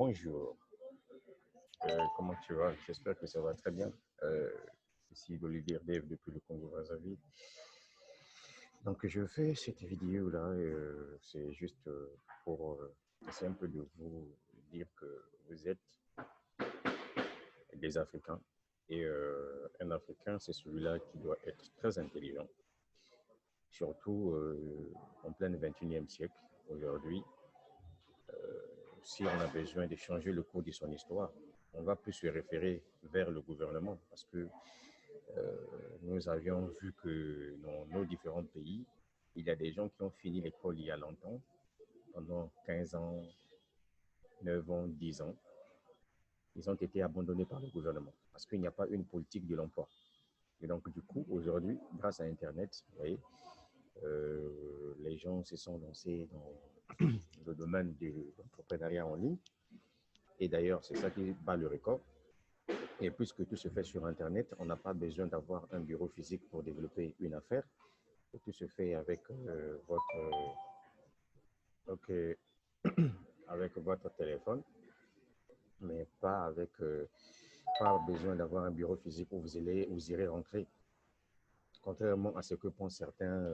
Bonjour, comment tu vas? J'espère que ça va très bien. Euh, Ici Olivier Dave depuis le Congo-Brazzaville. Donc je fais cette vidéo-là, c'est juste pour essayer un peu de vous dire que vous êtes des Africains. Et un Africain, c'est celui-là qui doit être très intelligent, surtout en plein 21e siècle. Aujourd'hui, si on a besoin de changer le cours de son histoire, on va plus se référer vers le gouvernement parce que nous avions vu que dans nos différents pays, il y a des gens qui ont fini l'école il y a longtemps, pendant 15 ans, 9 ans, 10 ans. Ils ont été abandonnés par le gouvernement parce qu'il n'y a pas une politique de l'emploi. Et donc, du coup, aujourd'hui, grâce à Internet, vous voyez, les gens se sont lancés dans le domaine de l'entrepreneuriat en ligne. Et d'ailleurs, c'est ça qui bat le record. Et puisque tout se fait sur Internet, on n'a pas besoin d'avoir un bureau physique pour développer une affaire. Tout se fait avec okay, avec votre téléphone, mais pas avec pas besoin d'avoir un bureau physique où vous irez rentrer. Contrairement à ce que pensent certains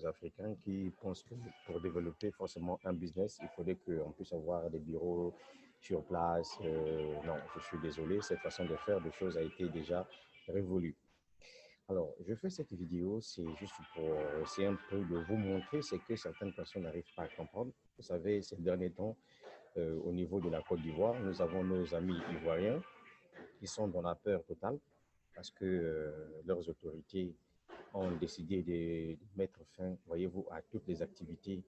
Africains qui pensent que pour développer forcément un business, il faudrait qu'on puisse avoir des bureaux sur place. Non, je suis désolé, cette façon de faire des choses a été déjà révolue. Alors, je fais cette vidéo, c'est juste pour essayer un peu de vous montrer ce que certaines personnes n'arrivent pas à comprendre. Vous savez, ces derniers temps, au niveau de la Côte d'Ivoire, nous avons nos amis ivoiriens qui sont dans la peur totale parce que leurs autorités ont décidé de mettre fin, voyez-vous, à toutes les activités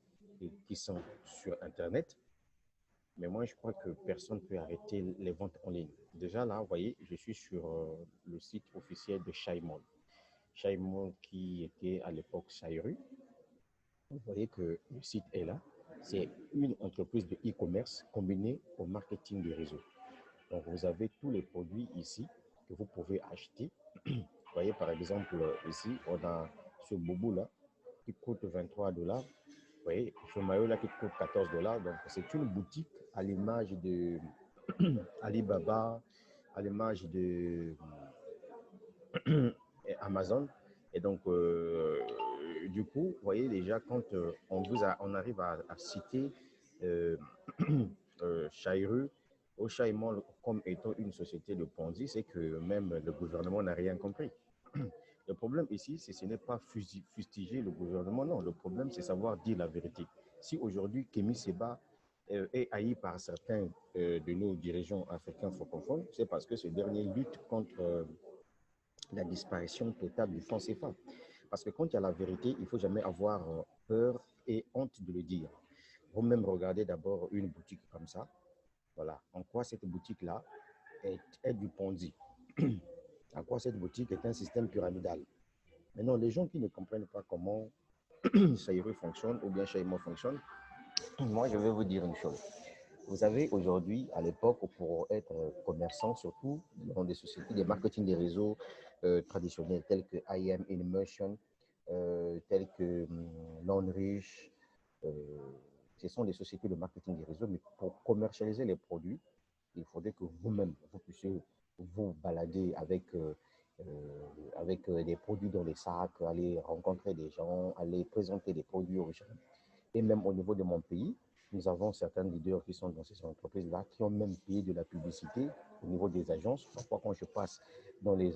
qui sont sur Internet. Mais moi, je crois que personne ne peut arrêter les ventes en ligne. Déjà là, vous voyez, je suis sur le site officiel de Shaimon. Shaimon qui était à l'époque Chairu. Vous voyez que le site est là. C'est une entreprise de e-commerce combinée au marketing des réseaux. Donc, vous avez tous les produits ici que vous pouvez acheter. Vous voyez, par exemple, ici, on a ce boubou-là qui coûte 23 $. Vous voyez, ce maillot-là qui coûte 14 $. Donc, c'est une boutique à l'image de Alibaba, à l'image de Amazon. Et donc, du coup, vous voyez déjà, quand on arrive à citer euh, Chairu au Chaïmon comme étant une société de Ponzi, c'est que même le gouvernement n'a rien compris. Le problème ici, ce n'est pas fustiger le gouvernement, non. Le problème, c'est savoir dire la vérité. Si aujourd'hui, Kémy Séba est haï par certains de nos dirigeants africains francophones, c'est parce que ce dernier lutte contre la disparition totale du franc CFA. Parce que quand il y a la vérité, il ne faut jamais avoir peur et honte de le dire. Vous-même regardez d'abord une boutique comme ça. Voilà. En quoi cette boutique-là est du Ponzi? En quoi cette boutique est un système pyramidal? Maintenant, les gens qui ne comprennent pas comment Saïru fonctionne ou bien Shaïmo fonctionne, moi, je vais vous dire une chose. Vous avez aujourd'hui, à l'époque, pour être commerçant, surtout dans des sociétés de marketing des réseaux traditionnels tels que IM Immersion, tels que Non-Rich, ce sont des sociétés de marketing des réseaux, mais pour commercialiser les produits, il faudrait que vous-même, vous puissiez vous balader avec des produits dans les sacs, aller rencontrer des gens, aller présenter des produits aux gens. Et même au niveau de mon pays, nous avons certains leaders qui sont dans ces entreprises-là, qui ont même payé de la publicité au niveau des agences. Parfois, quand je passe dans les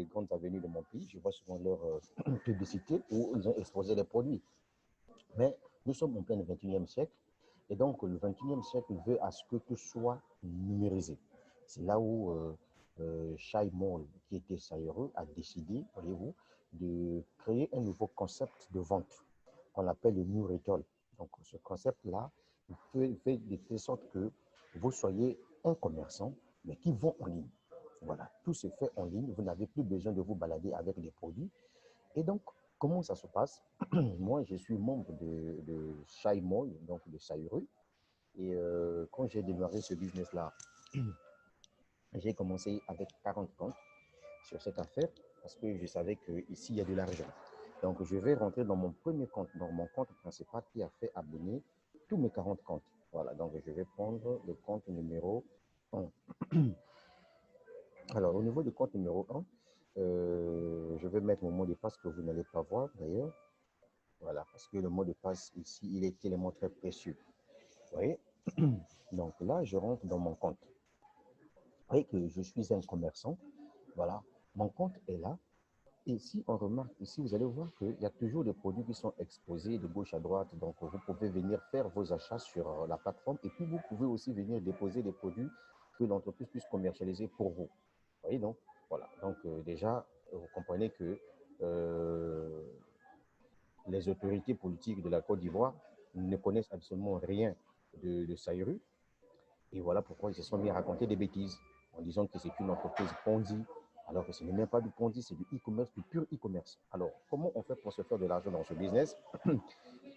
grandes avenues de mon pays, je vois souvent leur publicité où ils ont exposé les produits. Mais nous sommes en plein 21e siècle. Et donc, le 21e siècle veut à ce que tout soit numérisé. C'est là où Shai Mall, qui était Saïreux, a décidé, voyez-vous, de créer un nouveau concept de vente qu'on appelle le New Retail. Donc, ce concept-là fait de telle sorte que vous soyez un commerçant, mais qui vend en ligne. Voilà, tout se fait en ligne. Vous n'avez plus besoin de vous balader avec des produits. Et donc, comment ça se passe? Moi, je suis membre de Shai Mall, donc de Saïru. Et quand j'ai démarré ce business-là, j'ai commencé avec 40 comptes sur cette affaire parce que je savais qu'ici, il y a de l'argent. Donc, je vais rentrer dans mon premier compte, dans mon compte principal qui a fait abonner tous mes 40 comptes. Voilà, donc je vais prendre le compte numéro 1. Alors, au niveau du compte numéro 1, je vais mettre mon mot de passe que vous n'allez pas voir d'ailleurs. Voilà, parce que le mot de passe ici, il est tellement très précieux. Vous voyez? Donc là, je rentre dans mon compte. Vous voyez que je suis un commerçant. Voilà, mon compte est là. Et si on remarque ici, vous allez voir qu'il y a toujours des produits qui sont exposés de gauche à droite. Donc, vous pouvez venir faire vos achats sur la plateforme. Et puis, vous pouvez aussi venir déposer des produits que l'entreprise puisse commercialiser pour vous. Vous voyez donc? Voilà. Donc, déjà, vous comprenez que euh, les autorités politiques de la Côte d'Ivoire ne connaissent absolument rien de Sairu. Et voilà pourquoi ils se sont mis à raconter des bêtises en disant que c'est une entreprise Ponzi, alors que ce n'est même pas du Ponzi, c'est du e-commerce, du pur e-commerce. Alors, comment on fait pour se faire de l'argent dans ce business?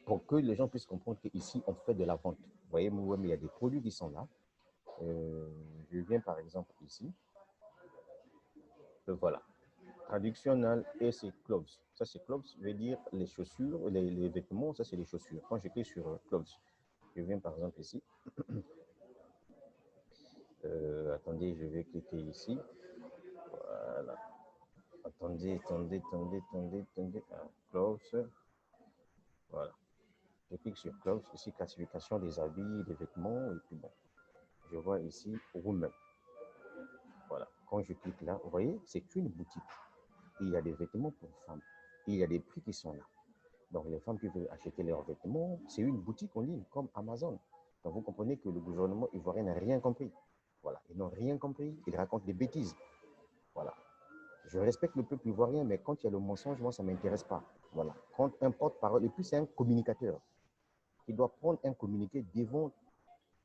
Pour que les gens puissent comprendre qu'ici, on fait de la vente. Vous voyez, moi, il y a des produits qui sont là. Je viens par exemple ici. Voilà. Traductionnel et c'est clothes. Ça, c'est clothes, veut dire les chaussures, les vêtements, ça, c'est les chaussures. Quand je clique sur clothes, je viens par exemple ici. Attendez, je vais cliquer ici. Voilà. Attendez. Ah, clothes. Voilà. Je clique sur clothes. Ici, classification des habits, des vêtements. Et puis bon, je vois ici women. Voilà. Quand je clique là, vous voyez, c'est une boutique. Il y a des vêtements pour femmes. Il y a des prix qui sont là. Donc, les femmes qui veulent acheter leurs vêtements, c'est une boutique en ligne comme Amazon. Donc, vous comprenez que le gouvernement ivoirien n'a rien compris. Voilà, ils n'ont rien compris. Ils racontent des bêtises. Voilà. Je respecte le peuple ivoirien, mais quand il y a le mensonge, moi, ça ne m'intéresse pas. Voilà. Quand un porte-parole, et puis c'est un communicateur qui doit prendre un communiqué devant,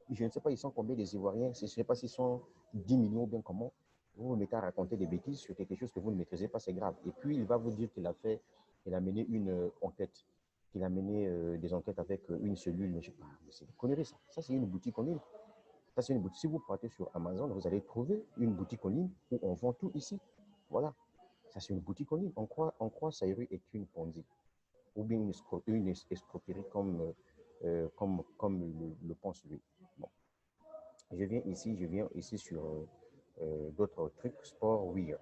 je ne sais pas, ils sont combien des Ivoiriens, je ne sais pas s'ils sont 10 millions ou bien comment. Vous vous mettez à raconter des bêtises sur quelque chose que vous ne maîtrisez pas, c'est grave. Et puis, il va vous dire qu'il a fait, il a mené une enquête, qu'il a mené des enquêtes avec une cellule, mais je ne sais pas, c'est une connerie ça. Ça, c'est une boutique en ligne. Ça, c'est une boutique. Si vous partez sur Amazon, vous allez trouver une boutique en ligne où on vend tout ici. Voilà. Ça, c'est une boutique en ligne. On croit Sairu est une Ponzi ou bien une escroquerie comme le pense lui. Bon. Je viens ici sur d'autres trucs, sport, oui.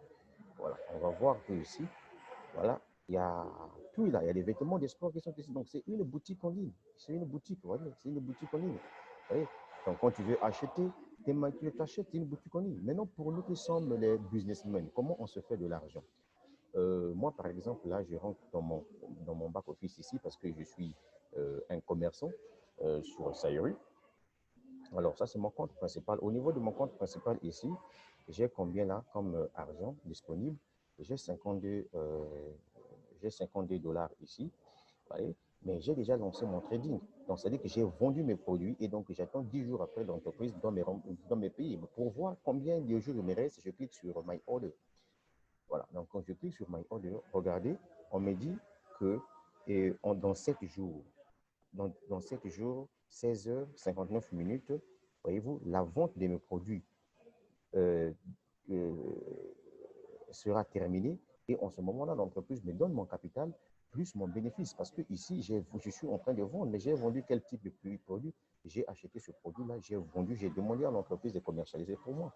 Voilà, on va voir que ici, voilà, il y a tout là, il y a des vêtements des sports qui sont ici. Donc, c'est une boutique en ligne. C'est une boutique, voilà, c'est une boutique en ligne. Vous voyez? Donc, quand tu veux acheter, tu t'achètes une boutique en ligne. Maintenant, pour nous qui sommes les businessmen, comment on se fait de l'argent? Moi, par exemple, là, je rentre dans mon back-office ici parce que je suis un commerçant sur Sairu. Alors, ça, c'est mon compte principal. Au niveau de mon compte principal ici, j'ai combien là comme argent disponible? J'ai 52, j'ai 52 dollars ici. Voyez. Mais j'ai déjà lancé mon trading. Donc, c'est-à-dire que j'ai vendu mes produits et donc j'attends 10 jours après l'entreprise dans mes pays. Pour voir combien de jours il me reste, je clique sur My Order. Voilà, donc quand je clique sur My Order, regardez, on me dit que dans 7 jours, dans 7 jours, 16h59, voyez-vous, la vente de mes produits euh, euh, sera terminée et en ce moment-là, l'entreprise me donne mon capital plus mon bénéfice parce que ici, je suis en train de vendre, mais j'ai vendu quel type de produit? J'ai acheté ce produit-là, j'ai vendu, j'ai demandé à l'entreprise de commercialiser pour moi.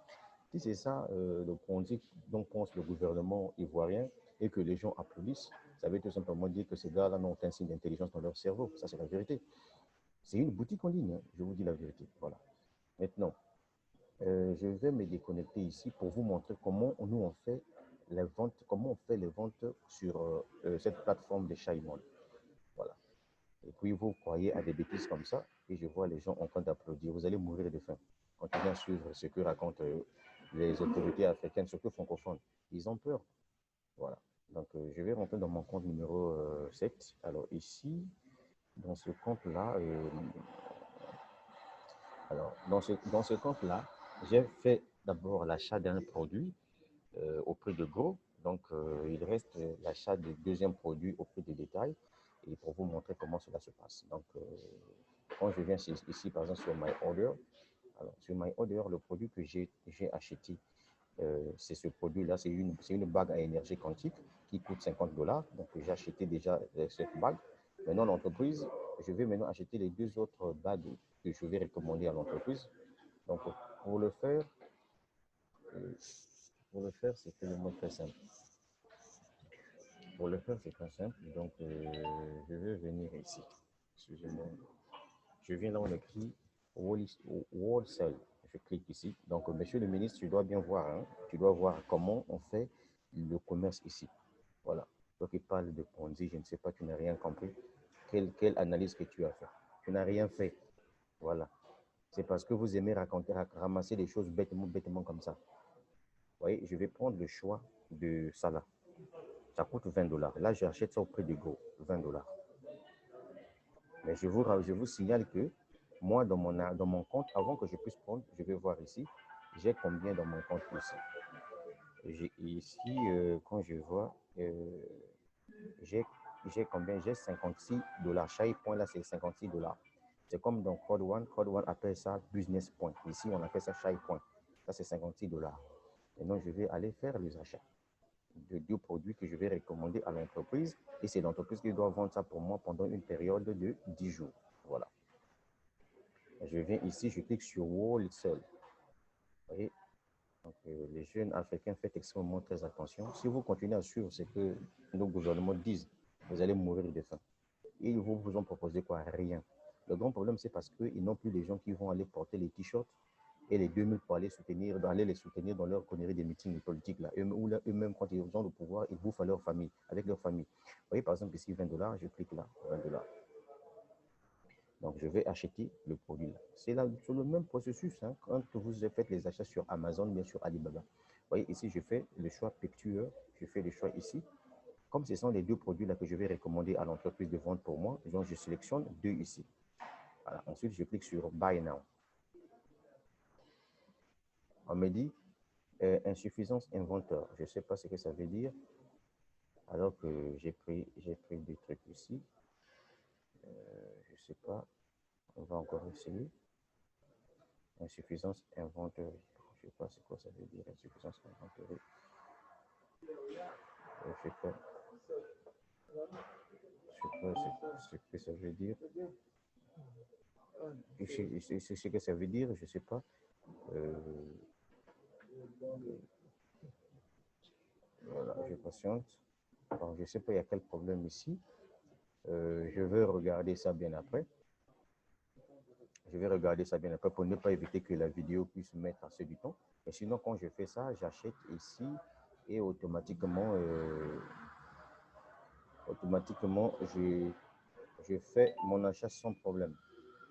Si c'est ça le Ponzi dont pense le gouvernement ivoirien et que les gens applaudissent, ça veut tout simplement dire que ces gars-là n'ont aucun signe d'intelligence dans leur cerveau. Ça, c'est la vérité. C'est une boutique en ligne, hein, je vous dis la vérité. Voilà. Maintenant, je vais me déconnecter ici pour vous montrer comment nous on fait les ventes, comment on fait les ventes sur cette plateforme de Shaimon. Voilà. Et puis vous croyez à des bêtises comme ça et je vois les gens en train d'applaudir. Vous allez mourir de faim. Continuez à suivre ce que racontent les autorités africaines, surtout francophones. Ils ont peur. Voilà. Donc je vais rentrer dans mon compte numéro 7. Alors ici, dans ce compte-là, dans ce compte-là, j'ai fait d'abord l'achat d'un produit au prix de gros. Donc, il reste l'achat du deuxième produit au prix de détail et pour vous montrer comment cela se passe. Donc, quand je viens ici, par exemple, sur My Order, alors sur My Order, le produit que j'ai acheté, c'est ce produit-là, c'est une bague à énergie quantique qui coûte 50 dollars. Donc, j'ai acheté déjà cette bague. Maintenant, l'entreprise je vais maintenant acheter les 2 autres bagues que je vais recommander à l'entreprise. Donc, pour le faire, c'est tellement très simple. Pour le faire, c'est très simple. Donc, je vais venir ici. Excusez-moi. Je viens là, on écrit Wholesale. Je clique ici. Donc, monsieur le ministre, tu dois bien voir. Hein, tu dois voir comment on fait le commerce ici. Voilà. Toi qui parles de Ponzi, je ne sais pas, tu n'as rien compris. Quelle analyse que tu as fait? Tu n'as rien fait. Voilà. C'est parce que vous aimez ramasser des choses bêtement comme ça. Vous voyez, je vais prendre le choix de ça là. Ça coûte 20 $. Là, j'achète ça au prix de Go, 20 $. Mais je vous signale que moi, dans mon compte, avant que je puisse prendre, je vais voir ici, j'ai combien dans mon compte ici. Ici, quand je vois, j'ai combien? J'ai 56 $. Chaque point là, c'est 56 $. C'est comme dans Code One. Code One appelle ça business point. Ici, on appelle ça chaque point. Ça, c'est 56 $. Maintenant, je vais aller faire les achats de 2 produits que je vais recommander à l'entreprise. Et c'est l'entreprise qui doit vendre ça pour moi pendant une période de 10 jours. Voilà. Je viens ici, je clique sur Wholesale. Vous voyez? Donc, les jeunes Africains, faites extrêmement très attention. Si vous continuez à suivre ce que nos gouvernements disent, vous allez mourir de faim. Et ils vous ont proposé quoi? Rien. Le grand problème, c'est parce qu'ils n'ont plus les gens qui vont aller porter les t-shirts et les 2000 pour aller les soutenir dans leur connerie des meetings politiques là. Eux-mêmes, quand ils ont le pouvoir, ils bouffent à leur famille, avec leur famille. Vous voyez, par exemple, ici, 20 $, je clique là, 20 $. Donc, je vais acheter le produit là. C'est là sur le même processus hein, quand vous faites les achats sur Amazon, bien sûr Alibaba. Vous voyez, ici, je fais le choix Picture, je fais le choix ici. Comme ce sont les 2 produits là que je vais recommander à l'entreprise de vente pour moi, donc je sélectionne 2 ici. Voilà. Ensuite, je clique sur Buy Now. On me dit insuffisance inventeur. Je ne sais pas ce que ça veut dire. Alors que j'ai pris des trucs ici. Je ne sais pas. On va encore essayer. Insuffisance inventory. Je ne sais pas c'est quoi ça veut dire, insuffisance inventory. Je ne sais pas. Je ne sais pas ce que ça veut dire. Ce que ça veut dire, je ne sais pas. Voilà, je patiente. Alors, je ne sais pas, il y a quel problème ici. Je vais regarder ça bien après. Je vais regarder ça bien après pour ne pas éviter que la vidéo puisse mettre assez du temps. Et sinon, quand je fais ça, j'achète ici et automatiquement, je fais mon achat sans problème.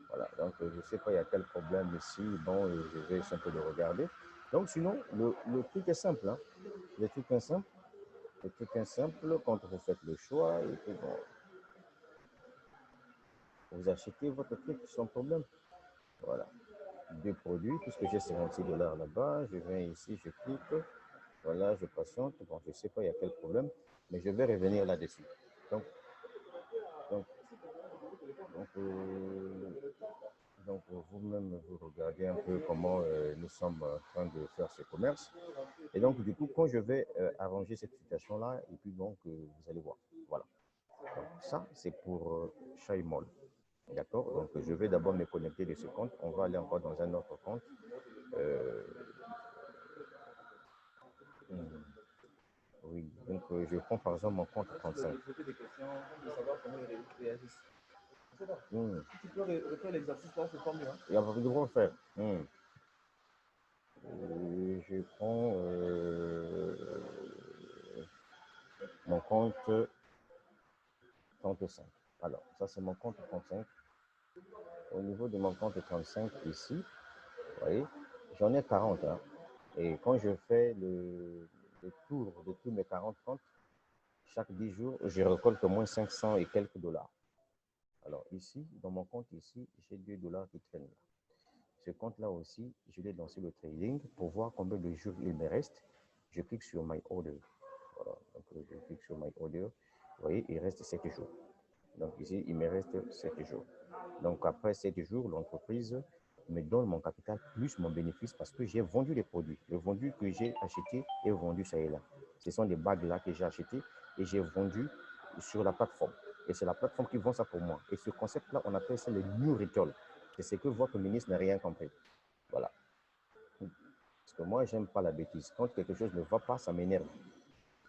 Voilà, donc je ne sais pas, il y a quel problème ici. Bon, je vais essayer un peu de regarder. Donc, sinon, le truc est simple. Hein. Le truc est simple. Le truc est simple quand vous faites le choix. Et puis, bon, vous achetez votre truc sans problème. Voilà. 2 produits, puisque j'ai 56 $ là-bas. Je viens ici, je clique. Voilà, je patiente. Bon, je ne sais pas, il y a quel problème, mais je vais revenir là-dessus. Donc, vous-même, vous regardez un peu comment nous sommes en train de faire ce commerce. Et donc, du coup, quand je vais arranger cette situation-là, et puis donc, vous allez voir. Voilà. Donc, ça, c'est pour Shaimol. D'accord? Donc, je vais d'abord me connecter de ce compte. On va aller encore dans un autre compte. Oui, donc je prends par exemple mon compte 35. Si tu peux refaire l'exercice là, c'est pas mieux. Hein? Il y a pas de quoi faire. Je prends mon compte 35. Alors, ça c'est mon compte 35. Au niveau de mon compte 35 ici, vous voyez, j'en ai 40. Hein. Et quand je fais le tour de tous mes 40 comptes, chaque 10 jours, je récolte au moins 500 et quelques $. Alors ici, dans mon compte ici, j'ai 2 $ qui traînent là. Ce compte-là aussi, je l'ai lancé le trading pour voir combien de jours il me reste. Je clique sur My Order. Voilà, donc je clique sur My Order. Vous voyez, il reste 7 jours. Donc ici, il me reste 7 jours. Donc après 7 jours, l'entreprise me donne mon capital plus mon bénéfice parce que j'ai vendu les produits. Le vendu que j'ai acheté et vendu ça et là. Ce sont des bagues là que j'ai achetées et j'ai vendu sur la plateforme. Et c'est la plateforme qui vend ça pour moi. Et ce concept-là, on appelle ça le New Retail. Et c'est que votre ministre n'a rien compris. Voilà. Parce que moi, j'aime pas la bêtise. Quand quelque chose ne va pas, ça m'énerve.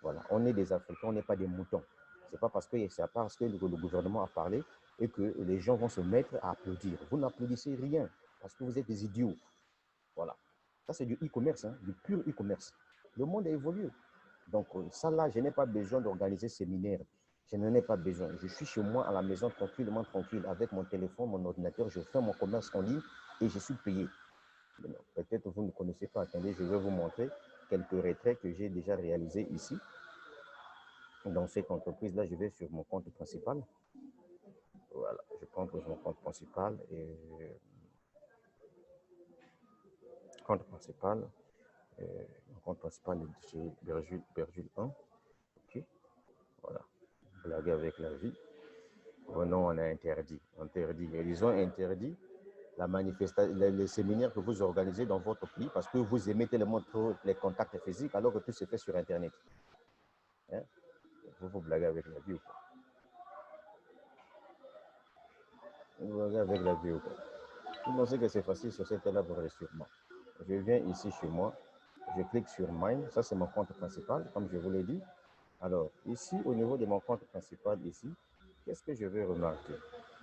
Voilà. On est des Africains, on n'est pas des moutons. C'est pas parce que le gouvernement a parlé et que les gens vont se mettre à applaudir. Vous n'applaudissez rien parce que vous êtes des idiots. Voilà. Ça, c'est du e-commerce, hein, du pur e-commerce. Le monde a évolué. Donc, ça là, je n'ai pas besoin d'organiser séminaire. Je n'en ai pas besoin. Je suis chez moi à la maison tranquillement, tranquille, avec mon téléphone, mon ordinateur. Je fais mon commerce en ligne et je suis payé. Peut-être vous ne connaissez pas. Attendez, je vais vous montrer quelques retraits que j'ai déjà réalisés ici. Dans cette entreprise-là, je vais sur mon compte principal. Voilà, je prends mon compte principal et compte principal. Mon compte principal est chez Bergule 1. Ok, voilà. Blaguer avec la vie. Oh non, on a interdit. Interdit. Ils ont interdit la manifestation, les séminaires que vous organisez dans votre pays parce que vous aimez tellement trop les contacts physiques alors que tout se fait sur Internet. Hein? Vous blaguez avec la vie ou quoi? Vous blaguez avec la vie ou quoi? Vous pensez que c'est facile sur cette télé pour sur moi. Je viens ici chez moi, je clique sur Mine, ça c'est mon compte principal, comme je vous l'ai dit. Alors, ici, au niveau de mon compte principal, ici, qu'est-ce que je vais remarquer?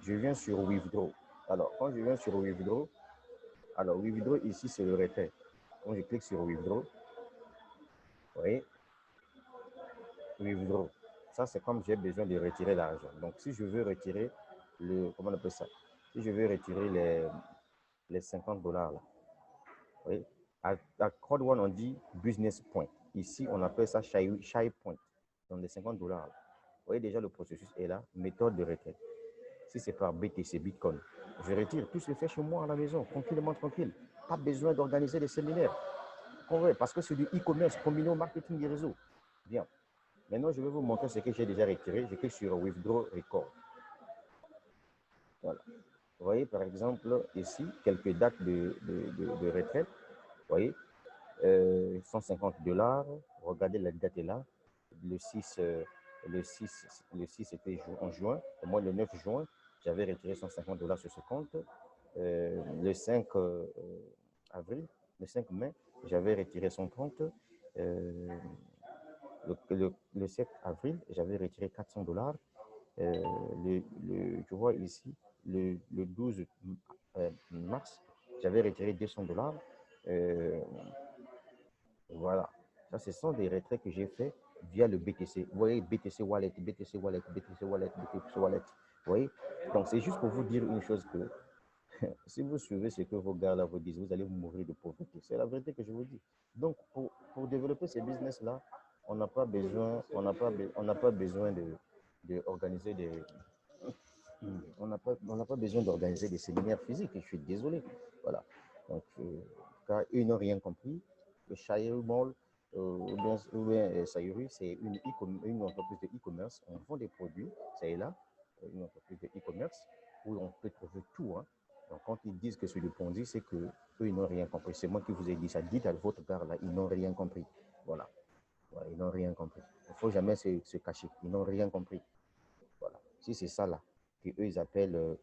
Je viens sur Withdraw. Alors, quand je viens sur Withdraw, alors Withdraw ici, c'est le retrait. Quand je clique sur Withdraw, vous voyez, Withdraw. Ça, c'est comme j'ai besoin de retirer l'argent. Donc, si je veux retirer comment on appelle ça? Si je veux retirer les $50 là, oui. À Crowd One, on dit business point. Ici, on appelle ça shy point. Donc, les $50. Vous voyez déjà, le processus est là. Méthode de retraite. Si c'est par BTC, Bitcoin, je retire. Tout se fait chez moi à la maison, tranquillement, tranquille. Pas besoin d'organiser des séminaires. Parce que c'est du e-commerce combiné au marketing des réseaux. Bien. Maintenant, je vais vous montrer ce que j'ai déjà retiré. Je clique sur Withdraw Record. Voilà. Vous voyez, par exemple, ici, quelques dates de retraite. Vous voyez, $150. Regardez, la date est là. Le 6 c'était en juin. Et moi, le 9 juin, j'avais retiré $150 sur ce compte. Le 5 avril, le 5 mai, j'avais retiré 130. Le 7 avril, j'avais retiré $400. Je vois ici, le 12 mars, j'avais retiré $200. Voilà. Ça, ce sont des retraits que j'ai fait via le BTC. Vous voyez, BTC Wallet, BTC Wallet, BTC Wallet, BTC Wallet. Vous voyez? Donc, c'est juste pour vous dire une chose que si vous suivez ce que vos gars là vous disent, vous allez mourir de pauvreté. C'est la vérité que je vous dis. Donc, pour développer ces business-là, on n'a pas besoin, besoin de organiser des... On n'a pas besoin d'organiser des séminaires physiques. Je suis désolé. Voilà. Donc, car ils n'ont rien compris. Le Shire Mall ou bien Sayuri, c'est une entreprise de e-commerce. On vend des produits, ça est là, une entreprise de e-commerce où on peut trouver tout. Hein. Donc, quand ils disent que c'est du Ponzi, c'est qu'eux, ils n'ont rien compris. C'est moi qui vous ai dit ça. Dites à votre gars là, ils n'ont rien compris. Voilà. Voilà, ils n'ont rien compris. Il ne faut jamais se cacher. Ils n'ont rien compris. Voilà. Si c'est ça là, qu'eux ils appellent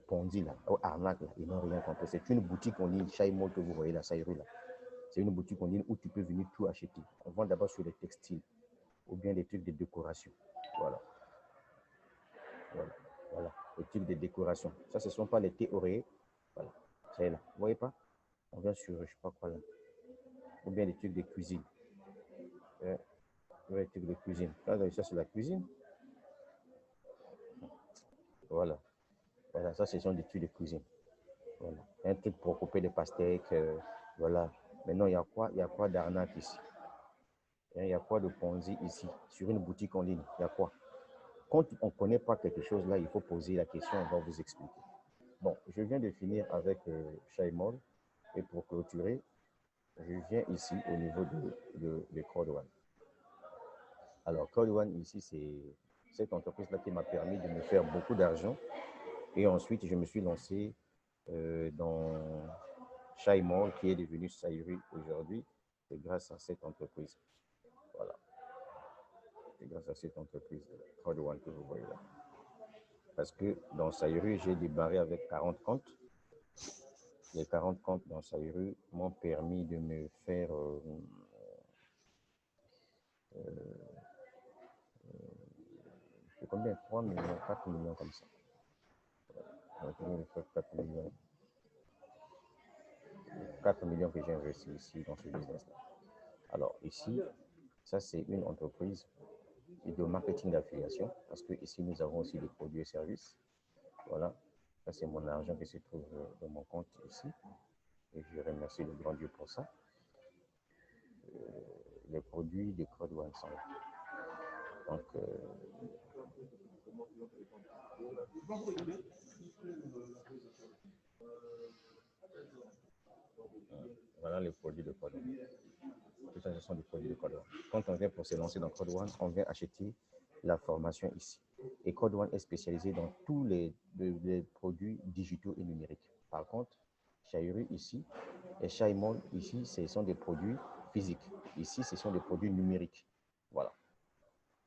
Ponzi là, ou arnaque là, ils n'ont rien compris. C'est une boutique en ligne, Shire Mall que vous voyez là, Sayuri là. C'est une boutique en ligne où tu peux venir tout acheter. On vend d'abord sur les textiles ou bien des trucs de décoration. Voilà. Voilà. Voilà. Les trucs de décoration. Ça, ce ne sont pas les thés oreillers. Voilà. Ça est là. Vous voyez pas? On vient sur, je ne sais pas quoi là. Ou bien des trucs de cuisine. Ouais. Les trucs de cuisine. Là, ça, c'est la cuisine. Voilà. Voilà. Ça, ce sont des trucs de cuisine. Voilà. Un truc pour couper des pastèques. Voilà. Maintenant, il y a quoi? Il y a quoi d'arnaque ici? Il y a quoi de Ponzi ici? Sur une boutique en ligne, il y a quoi? Quand on ne connaît pas quelque chose là, il faut poser la question, on va vous expliquer. Bon, je viens de finir avec Shire Mall et pour clôturer, je viens ici au niveau de Crowd One. Alors, Crowd One ici, c'est cette entreprise-là qui m'a permis de me faire beaucoup d'argent et ensuite, je me suis lancé dans Shire Mall qui est devenu Sayuri aujourd'hui. C'est grâce à cette entreprise. Voilà. C'est grâce à cette entreprise, Crowd One, que vous voyez là. Parce que dans Sayuru, j'ai débarré avec 40 comptes. Les 40 comptes dans Sayuru m'ont permis de me faire c'est combien? 3 millions, 4 millions comme ça. Donc, je viens de faire 4 millions. 4 millions que j'ai investi ici dans ce business-là. Alors ici, ça c'est une entreprise de marketing d'affiliation parce que ici nous avons aussi des produits et services. Voilà, ça c'est mon argent qui se trouve dans mon compte ici et je remercie le grand Dieu pour ça. Les produits de Code One sont là. Donc, voilà les produits de Code One. Tout ça, ce sont des produits de Code One. Quand on vient pour se lancer dans Code One, on vient acheter la formation ici. Et Code One est spécialisé dans tous les produits digitaux et numériques. Par contre, Sayuru ici et Shaimon ici, ce sont des produits physiques. Ici, ce sont des produits numériques. Voilà.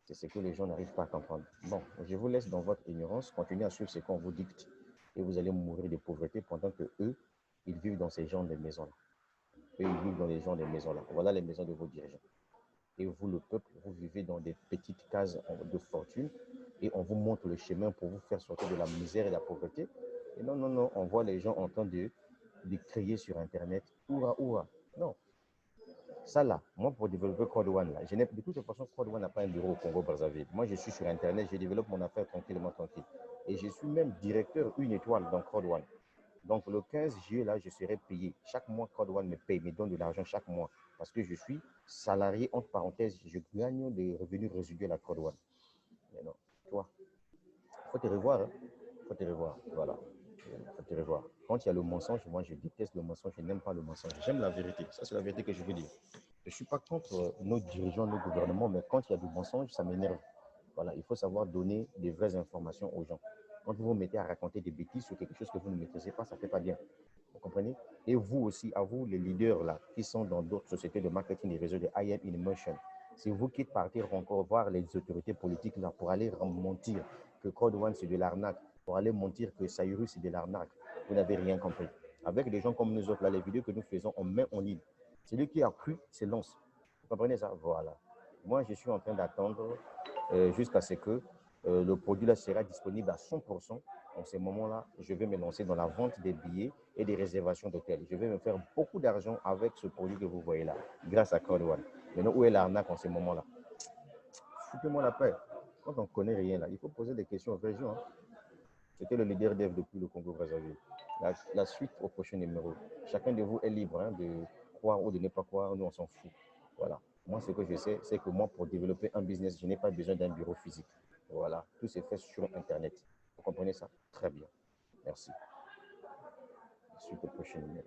C'est ce que les gens n'arrivent pas à comprendre. Bon, je vous laisse dans votre ignorance, continuez à suivre ce qu'on vous dicte et vous allez mourir de pauvreté pendant que eux, ils vivent dans ces genres de maisons-là. Eux, ils vivent dans les genres de maisons-là. Voilà les maisons de vos dirigeants. Et vous, le peuple, vous vivez dans des petites cases de fortune et on vous montre le chemin pour vous faire sortir de la misère et de la pauvreté. Et non, non, non, on voit les gens en train de crier sur Internet, ouah, ouah. Non. Ça là, moi pour développer Code One, là, de toute façon, Code One n'a pas un bureau au Congo-Brazzaville. Moi, je suis sur Internet, je développe mon affaire tranquillement, tranquille. Et je suis même directeur une étoile dans Code One. Donc, le 15 juillet, là, je serai payé. Chaque mois, Code One me paye, me donne de l'argent chaque mois. Parce que je suis salarié, entre parenthèses, je gagne des revenus résiduels à Code One. Mais non, toi, il faut te revoir. Hein. Il faut te revoir. Voilà. Il faut te revoir. Quand il y a le mensonge, moi, je déteste le mensonge. Je n'aime pas le mensonge. J'aime la vérité. Ça, c'est la vérité que je veux dire. Je ne suis pas contre nos dirigeants, nos gouvernements, mais quand il y a du mensonge, ça m'énerve. Voilà, il faut savoir donner des vraies informations aux gens. Quand vous vous mettez à raconter des bêtises sur quelque chose que vous ne maîtrisez pas, ça ne fait pas bien. Vous comprenez? Et vous aussi, à vous, les leaders là, qui sont dans d'autres sociétés de marketing et réseaux de I Am in Motion, c'est vous qui partir encore voir les autorités politiques là pour aller mentir que Code One c'est de l'arnaque, pour aller mentir que Sayuru c'est de l'arnaque. Vous n'avez rien compris. Avec des gens comme nous autres, là, les vidéos que nous faisons, on met en ligne. Celui qui a cru se lance. Vous comprenez ça? Voilà. Moi, je suis en train d'attendre jusqu'à ce que le produit là sera disponible à 100%. En ce moment-là, je vais me lancer dans la vente des billets et des réservations d'hôtels. Je vais me faire beaucoup d'argent avec ce produit que vous voyez là, grâce à Code One. Maintenant, où est l'arnaque en ce moment-là? Foutez-moi la paix. Quand on ne connaît rien là, il faut poser des questions aux vrais gens. Hein. C'était le leader d'Ève depuis le Congo-Brazzaville. La suite au prochain numéro. Chacun de vous est libre hein, de croire ou de ne pas croire. Nous, on s'en fout. Voilà. Moi, ce que je sais, c'est que moi, pour développer un business, je n'ai pas besoin d'un bureau physique. Voilà. Tout se fait sur Internet. Vous comprenez ça? Très bien. Merci. Suite au prochain numéro.